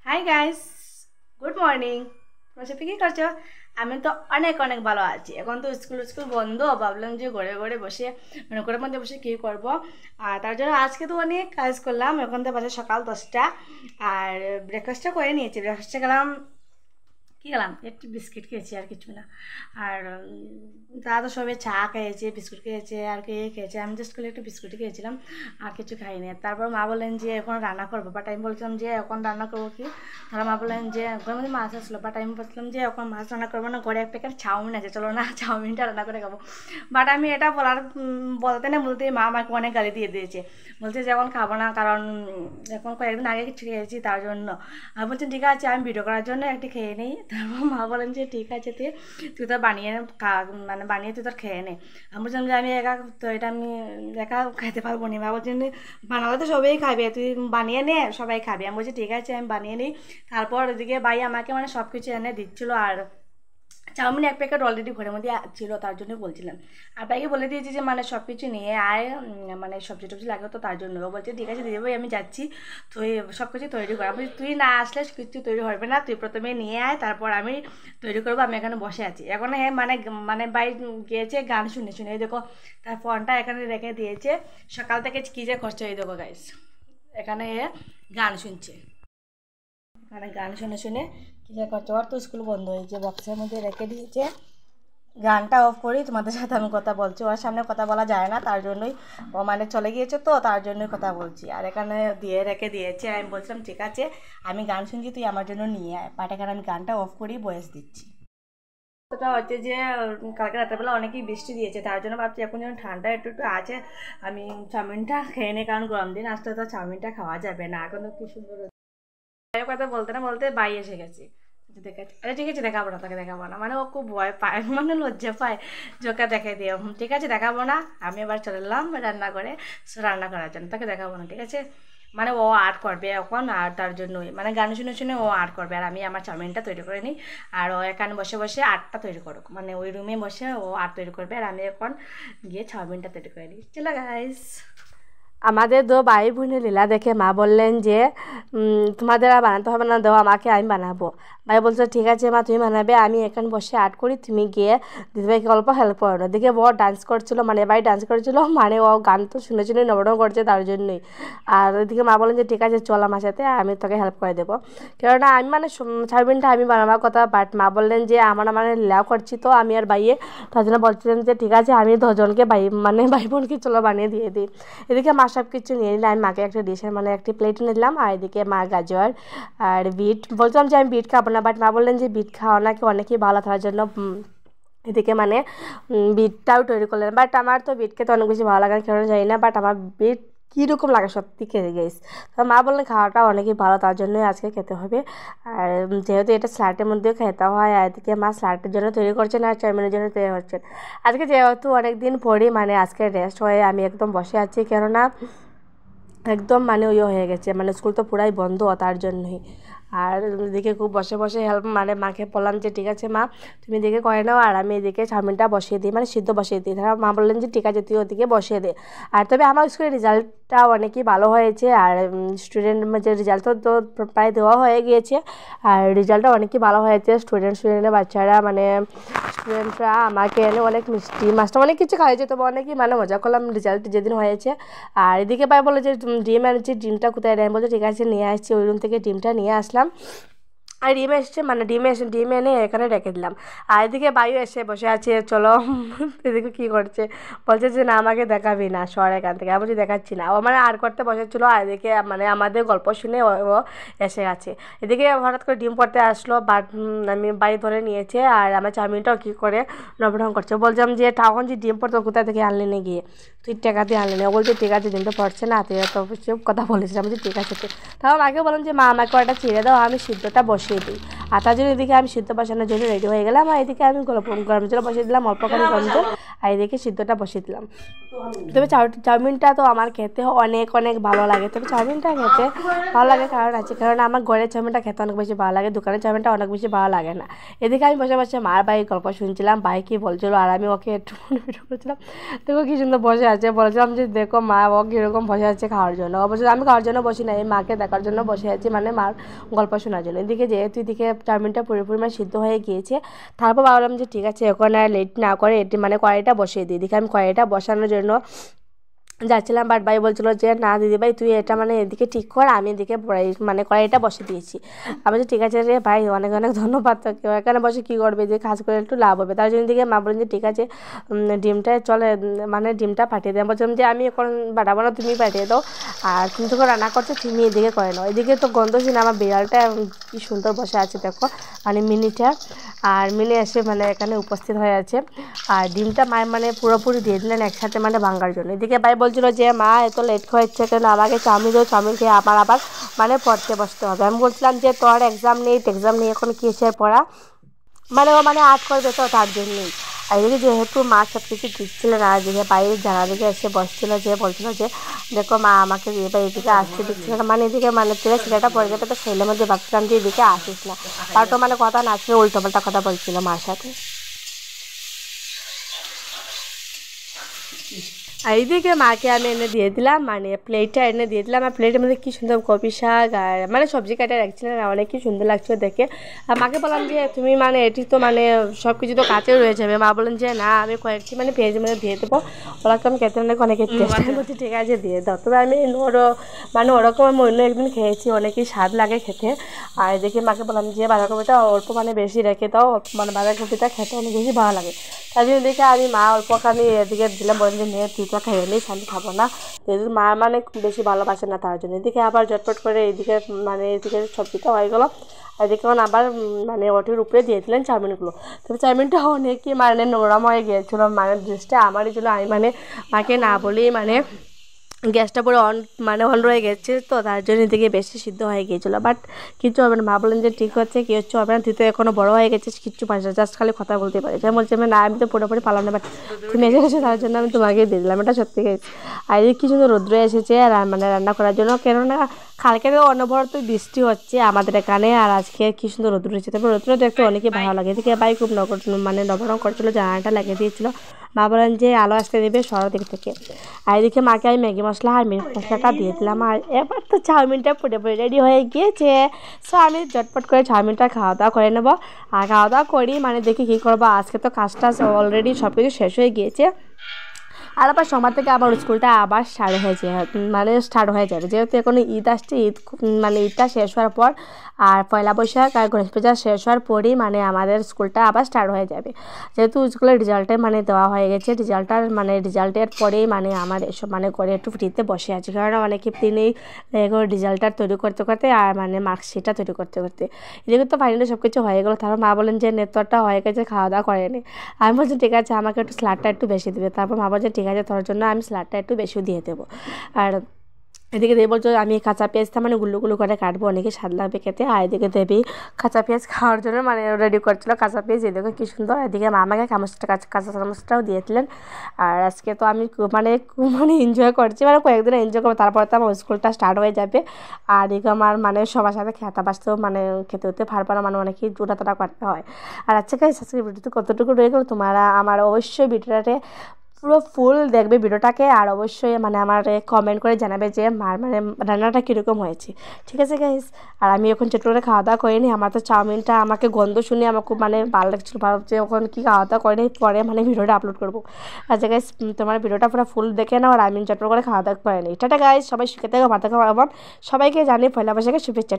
Hi guys, good morning. তোমরা সবাই কী করছো? আমি তো অনেক অনেক ভালো আছি। এখন তো স্কুল স্কুল বন্ধ, ভাবলাম যে ঘরে ঘরে বসে ঘরের মধ্যে বসে কী করবো। আর তার জন্য আজকে তো অনেক কাজ করলাম। এখন তো বাজে সকাল 10টা। আর ব্রেকফাস্টটা করে নিয়েছি। ব্রেকফাস্টে গেলাম, কী গেলাম, একটু বিস্কিট খেয়েছি আর কিছু না। আর তারা তো সবাই চা খেয়েছে, বিস্কুট খেয়েছে, আর কে খেয়েছে। আমি জাস্ট করে একটু বিস্কুটই খেয়েছিলাম, আর কিছু খাইনি। তারপর মা বললেন যে এখন রান্না করবো, বাট আমি বলছিলাম যে এখন রান্না করবো কি। তারা মা বললেন যে ঘরের মধ্যে মাছ আসলো, বাট আমি বলছিলাম যে এখন মাছ রান্না করবো না, ঘরে এক প্যাকেট চাউমিন আছে, চলো না চাউমিনটা রান্না করে খাবো। বাট আমি এটা বলতে না বলতে মা আমাকে অনেক গালি দিয়ে দিয়েছে। বলছে যে এখন খাবো না, কারণ এখন কয়েকদিন আগে কিছু খেয়েছি তার জন্য। আমি বলছি ঠিক আছে, আমি ভিডিও করার জন্য একটু খেয়ে নিই। তারপর মা বলেন যে ঠিক আছে, তুই তো বানিয়ে মানে বানিয়ে তুই তোর খেয়ে নে। আমি বলছিলাম যে আমি একা, তো এটা আমি একা খাইতে পারবো না। মা বলছেন বানালে তো সবাই খাবে, তুই বানিয়ে নে, সবাই খাবে। আমি বলছি ঠিক আছে, আমি বানিয়ে নিই। তারপর ওদিকে ভাই আমাকে মানে সব কিছু এনে দিচ্ছিলো। আর চাউমিন এক প্যাকেট অলরেডি ঘরের মধ্যে ছিল, তার জন্য বলছিলাম। আর ভাইকে বলে দিয়েছি যে মানে সব কিছু নিয়ে আয়, মানে সবজি টবজি লাগবে তো তার জন্য। ও বলছে ঠিক আছে দিদি ভাই, আমি যাচ্ছি, তুই সব কিছু তৈরি কর। আমি তুই না আসলে কিছু তৈরি হবে না, তুই প্রথমে নিয়ে আয়, তারপর আমি তৈরি করবো। আমি এখানে বসে আছি এখন। মানে মানে ভাই গিয়েছে গান শুনে শুনে, এই দেখো তার ফোনটা এখানে রেখে দিয়েছে। সকাল থেকে কী যে করছে, এই দেখো গাইস, এখানে গান শুনছে। মানে গান শুনে শুনে কী যে করছে। ওর তো স্কুল বন্ধ হয়েছে, বক্সের মধ্যে রেখে দিয়েছে। গানটা অফ করি তোমাদের সাথে আমি কথা বলছি, ওর সামনে কথা বলা যায় না, তার জন্যই ও মানে চলে গিয়েছে, তো তার জন্যই কথা বলছি। আর এখানে দিয়ে রেখে দিয়েছে। আমি বলছিলাম ঠিক আছে, আমি গান শুনছি, তুই আমার জন্য নিয়ে আয়। বাট এখানে আমি গানটা অফ করি ভয়েস দিচ্ছি। ওটা হচ্ছে যে কালকে রাত্রেবেলা অনেকই বৃষ্টি দিয়েছে, তার জন্য ভাবছি এখন যেন ঠান্ডা একটু একটু আছে, আমি চাউমিনটা খেয়ে নিই, কারণ গরম দিন আসতে তো চাউমিনটা খাওয়া যাবে না। এখন তো কি সুন্দর কথা বলতে না বলতে বাই এসে গেছি। দেখাচ্ছি, আরে ঠিক আছে দেখাবো না, তাকে দেখাবো না, মানে ও খুব ভয় পায়, মানে লজ্জা পায় যে ওকে দেখে দিয়ে। ঠিক আছে দেখাবো না। আমি এবার চলে এলাম রান্না করে, রান্না করার জন্য। তাকে দেখাবো না, ঠিক আছে। মানে ও আর্ট করবে এখন, আর তার জন্যই মানে গান শুনে শুনে ও আর্ট করবে, আর আমি আমার চাউমিনটা তৈরি করে নিই। আর ও এখানে বসে বসে আর্টটা তৈরি করুক, মানে ওই রুমে বসে ও আর্ট তৈরি করবে, আর আমি এখন গিয়ে চাউমিনটা তৈরি করে নিই। চলো গাইস। আমাদের দো ভাই বোনের লীলা দেখে মা বললেন যে তোমাদের আর বানাতে হবে না, দাও আমাকে, আমি বানাবো। ভাই বলছো ঠিক আছে মা, তুমি বানাবে, আমি এখানে বসে আর্ট করি, তুমি গিয়ে দিদিভাইকে অল্প হেল্প করো না। দিকে ও ডান্স করছিলো, মানে ভাই ডান্স করছিল, মানে ও গান তো শুনে শুনে নবরম করছে তার জন্যই। আর ওইদিকে মা বলেন যে ঠিক আছে চল আমার সাথে, আমি তোকে হেল্প করে দেবো। কেননা আমি মানে চাউমিনটা আমি বানাবার কথা, বাট মা বললেন যে আমার মানে লীলাও করছি তো আমি আর ভাইয়ে, তার জন্য বলছিলেন যে ঠিক আছে আমি দুজনকে ভাই বোনকে চলো বানিয়ে দিয়ে দিই। এদিকে মা সব কিছু নিয়ে নিলে, আমি মাকে একটা ডিশের মানে একটি প্লেট নিলাম। আর এদিকে মা গাজর আর বিট, বলছিলাম যে আমি বিট খাবো না, বাট মা বললেন যে বিট খাওয়া নাকি অনেকই ভালো, তার জন্য এদিকে মানে বিটটাও তৈরি করলেন। বাট আমার তো বিট খেতে অনেক বেশি ভালো লাগে, কেন জানি না, বাট আমার বিট কীরকম লাগে সত্যি খেতে গেছি। তো মা বললেন খাওয়াটা অনেকই ভালো, তার জন্যই আজকে খেতে হবে। আর যেহেতু এটা স্যালাডের মধ্যেও খেতে হয়, আর এদিকে মা স্যালাডের জন্য তৈরি করছেন আর চাউমিনের জন্য তৈরি হচ্ছেন। আজকে যেহেতু অনেক দিন পরই মানে আজকে রেস্ট হয়ে আমি একদম বসে আছি, কেননা একদম মানে ওই হয়ে গেছে, মানে স্কুল তো পুরাই বন্ধ, তার জন্যই। আর এদিকে খুব বসে বসে হেল্প, মানে মাকে বললাম যে ঠিক আছে মা তুমি এদিকে করে নাও, আর আমি এদিকে চাউমিনটা বসিয়ে দিই, মানে সিদ্ধ বসিয়ে দিই। তারা মা বললেন যে ঠিক আছে তুই ওদিকে বসিয়ে দে। আর তবে আমার স্কুলের রেজাল্টটা অনেকই ভালো হয়েছে, আর স্টুডেন্ট যে রেজাল্ট তো প্রায় দেওয়া হয়ে গিয়েছে, আর রেজাল্টটা অনেকই ভালো হয়েছে। স্টুডেন্টের বাচ্চারা মানে স্টুডেন্টরা আমাকে এনে অনেক মিষ্টি মাছটা অনেক কিছু খাইয়েছে, তবে অনেকই মানে মজা করলাম রেজাল্ট যেদিন হয়েছে। আর এদিকে ভাই বলে যে ডিম এনেছি, ডিমটা কোথায় নেয়, বলছে ঠিক আছে নিয়ে আসছি। ওই রুম থেকে ডিমটা নিয়ে আসলাম, আর ডিম এসছে, মানে ডিম এনে এখানে রেখে দিলাম। আর এদিকে বায়ু এসে বসে আছে, চলো এদিকে কী করছে, বলছে যে না আমাকে দেখাবি না, সর এখান থেকে। আমি বলছি দেখাচ্ছি না। ও মানে আর করতে বসেছিলো, আর এদিকে মানে আমাদের গল্প শুনে ও এসে গেছে। এদিকে হঠাৎ করে ডিম পড়তে আসলো, বাট আমি বাড়ি ধরে নিয়েছে, আর আমার চাউমিনটাও কী করে নবরং করছে। বলছিলাম যে তখন যে ডিম পড়তো কোথা থেকে আনলি না গিয়ে, তুই টাকা দিয়ে আনলি না। ও বলছে ঠিক আছে ডিমটা পড়ছে না, তুই তো চুপ কথা বলেছিলাম। বলছি ঠিক আছে। তাও মাকে বললাম যে মা আমাকে ওটা ছিঁড়ে দাও, আমি সিদ্ধটা বসিয়ে দিই। আর তার জন্য এদিকে আমি সিদ্ধ বসানোর জন্য রেডি হয়ে গেলাম, আর এদিকে আমি গরম জল বসিয়ে দিলাম, অল্প করে গরম জল। আর এদিকে সিদ্ধটা বসিয়ে দিলাম। তবে চাউমিনটা তো আমার খেতে অনেক অনেক ভালো লাগে। তবে চাউমিনটা খেতে ভালো লাগে কারণ আছে, কারণ আমার ঘরের চাউমিনটা খেতে অনেক বেশি ভালো লাগে, দোকানের চাউমিনটা অনেক বেশি ভালো লাগে না। এদিকে আমি বসে বসে মার ভাই গল্প শুনছিলাম, ভাই কী বলছিল আর আমি ওকে একটু ভিডিও করছিলাম। দেখো কী সুন্দর বসে আছে, বলছিলাম যে দেখো মা ও কীরকম বসে আছে খাওয়ার জন্য। অবশ্য আমি খাওয়ার জন্য বসি না, এই মাকে দেখার জন্য বসে আছি, মানে মার গল্প শোনার জন্য। এদিকে যেহেতু এদিকে চাউমিনটা পুরোপুরি মানে সিদ্ধ হয়ে গিয়েছে, তারপর ভাবলাম যে ঠিক আছে এখন আর লেট না করে এটি মানে কড়াইটা বসিয়ে দিই। এদিকে আমি কড়াইটা বসানোর জন্য যাচ্ছিলাম, বাট ভাই বলছিলো যে না দিদিভাই তুই এটা মানে এদিকে ঠিক কর, আমি এদিকে মানে কড়াইটা বসে দিয়েছি। আমি বলছি ঠিক আছে রে ভাই, অনেক অনেক ধন্যবাদ তোকে, এখানে বসে কী করবে, যে কাজ করে একটু লাভ হবে। তার জন্য দিকে মা বলেন যে ঠিক আছে ডিমটা চলে মানে ডিমটা পাঠিয়ে দেয়। বলছিলাম যে আমি এখন বাড়াবো না, তুমি পাঠিয়ে দাও, আর তুমি যখন রান্না করছো তুমি এদিকে করে নাও। এদিকে তো গন্ধ শুনে আমার বিড়ালটা কী সুন্দর বসে আছে দেখো, মানে মিনিটা, আর মিনি এসে মানে এখানে উপস্থিত হয়ে আছে। আর ডিমটা মায়ের মানে পুরোপুরি দিয়ে দিলেন একসাথে মানে ভাঙার জন্য। এদিকে ভাই বলছিল যে মা এত লেট হচ্ছে কেন, আমাকে চাউমিন দাও, চাউমিন খেয়ে আবার মানে পড়তে বসতে হবে। আমি বলছিলাম যে তোর এক্সাম নেই এখন কিসের পড়া, মানে ও মানে আর্ট করবে তো তার জন্যই। আর এদিকে যেহেতু মা সব কিছু দিচ্ছিলেন, আর এদিকে বাইরে জানা দিকে এসে বসছিল, যে বলছিল যে দেখো মা আমাকে এবার এদিকে আসতে দিচ্ছিল না, মানে এদিকে মানে তুই ছেলেটা পড়ে যাবে, তো ছেলের মধ্যে ভাবছিলাম যে এদিকে আসিস না, তার তো মানে কথা না ছিল, উল্টোপাল্টা কথা বলছিল মার সাথে। আর এইদিকে মাকে আমি এনে দিয়ে দিলাম, মানে প্লেটটা এনে দিয়ে দিলাম, আর প্লেটের মধ্যে কী সুন্দর কপি শাক আর মানে সবজি কাটা রাখছিলেন, অনেক কি সুন্দর লাগছিল দেখে। আর মাকে বললাম যে তুমি মানে এটি তো মানে সব কিছু তো কাছে রয়ে যাবে। মা বলেন যে না আমি কয়েকটি মানে পেঁয়াজের মধ্যে দিয়ে দেবো, ওরা তো আমি খেতে অনেকের টেস্টের মধ্যে ঠিক আছে দিয়ে দাও। তবে আমি মানে ওরকম আমি অন্য একদিন খেয়েছি, অনেকই স্বাদ লাগে খেতে। আর দেখে মাকে বললাম যে বাঁধাকপিটা অল্প মানে বেশি রেখে দাও, মানে বাঁধাকপিটা খেতে অনেক বেশি ভালো লাগে। তাই জন্য দেখে আমি মা অল্প আমি এদিকে দিলাম, বলেন যে নিয়ে তুই তো খেয়ে নিস, আমি খাবো না, যেহেতু মা মানে বেশি ভালোবাসে না তার জন্য। এদিকে আবার ঝটপট করে এইদিকে মানে এদিকে সবজিটা হয়ে গেলো, এদিকে আবার মানে ওটির উপরে দিয়ে দিলেন চাউমিনগুলো। তবে চাউমিনটা অনেকই মানে নোংরাম হয়ে গিয়েছিলো, মানে ড্রেসটা আমারই ছিল, আমি মানে মাকে না বলেই মানে গ্যাসটা পুরো অন রয়ে গেছে, তো তার জন্য এদিকে বেশি সিদ্ধ হয়ে গিয়েছিলো। বাট কিচ্ছু হবে না, মা বলেন যে ঠিক হচ্ছে, কী হচ্ছে হবে না, তুই তো এখনও বড়ো হয়ে গেছিস, কিচ্ছু পারিস না, জাস্ট খালি কথা বলতে পারিস। আমি বলছি না আমি তো পুরোপুরি পারলাম না, বাট তুমি এসে গেছো তার জন্য আমি তোমাকে দিয়ে দিলাম, এটা সত্যি গেছি। আর এদিকে কি সুন্দর রৌদ্র এসেছে মানে রান্না করার জন্য, কেননা কালকে তো অনবরত বৃষ্টি হচ্ছে আমাদের এখানে, আর আজকে কি সুন্দর রৌদ্র হচ্ছে। তবে রৌদ্র দেখতে অনেকই ভালো লাগে। এদিকে ভাই খুব মানে নবরং করছিলো, জানালাটা লাগিয়ে দিয়েছিলো। মা বলেন যে আলো আসতে দেবে সরার দিক থেকে। আর এদিকে মাকে আমি ম্যাগি মশলা আর মিট মশলাটা দিয়ে দিলাম, আর এবার তো চাউমিনটা পুরোপুরি রেডি হয়ে গিয়েছে। সো আমি ঝটপট করে চাউমিনটা খাওয়া দাওয়া করে নেবো। আর খাওয়া দাওয়া করি মানে দেখি কী করবো, আজকে তো কাজটা অলরেডি সব কিছু শেষ হয়ে গিয়েছে। আর আবার সোমবার থেকে আবার স্কুলটা আবার স্টার্ট হয়ে যাবে, যেহেতু এখন ঈদ আসছে, মানে ঈদটা শেষ হওয়ার পর আর পয়লা বৈশাখ আর গণেশ পূজা শেষ হওয়ার পরই মানে আমাদের স্কুলটা আবার স্টার্ট হয়ে যাবে। যেহেতু স্কুলের রেজাল্টে মানে দেওয়া হয়ে গেছে, রেজাল্টের পরেই মানে আমার এসব মানে করে একটু ফ্রিতে বসে আছি, কারণ অনেকে দিনেই রেজাল্টটা তৈরি করতে করতে আর মানে মার্কশিটটা তৈরি করতে এদিকে তো ফাইনালি সব কিছু হয়ে গেলো। তারপর মা বলেন যে নেতরটা হয়ে গেছে, খাওয়া দাওয়া করেনি। আমি বলছি ঠিক আছে আমাকে একটু স্যালাডটা একটু বেশি দেবে। তারপর মা বলছে ঠিক আছে তোর জন্য আমি স্যালাডটা একটু বেশি দিয়ে দেবো। আর এদিকে দেবী বলছো আমি কাঁচা পেঁয়াজটা মানে গুলো করে কাটবো, অনেকে স্বাদ লাগবে খেতে। আর এদিকে দেবী কাঁচা পেঁয়াজ খাওয়ার জন্য মানে রেডি করছিলো কাঁচা পেঁয়াজ, এদিকে কী সুন্দর। এদিকে মা আমাকে কাঁচা চামচটাও দিয়েছিলেন। আর আজকে তো আমি মানে এনজয় করছি, মানে কয়েকদিন এনজয় করবো, তারপরে তো আমার স্কুলটা স্টার্ট হয়ে যাবে। আর এদিকে আমার মানে সবার সাথে খেতে বাসতেও মানে খেতে হতে পারবো না, মানে অনেকেই জোড়াতাড়া করতে হয়। আর আজকে আজকে ভিডিওতে কতটুকু রয়ে গেলো, তোমরা আমার অবশ্যই ভিডিওটাতে পুরো ফুল দেখবে ভিডিওটাকে, আর অবশ্যই মানে আমার কমেন্ট করে জানাবে যে মানে রান্নাটা কীরকম হয়েছে, ঠিক আছে গাইস। আর আমি এখন ছোটো করে খাওয়া দাওয়া করিনি, আমার তো চাউমিনটা আমাকে গন্ধ শুনে আমার খুব মানে ভালো লাগছিলো, যে ওখানে কি খাওয়া দাওয়া করিনি, পরে মানে ভিডিওটা আপলোড করবো। আচ্ছা গাইস তোমার ভিডিওটা পুরো ফুল দেখে নাও, আর আমি ছোটো করে খাওয়া দাওয়া করিনি। টাটা গাইস, সবাই শিখে থেকে ভাত খাওয়া, সবাইকে জানি পয়লা বৈশাখের শুভেচ্ছা।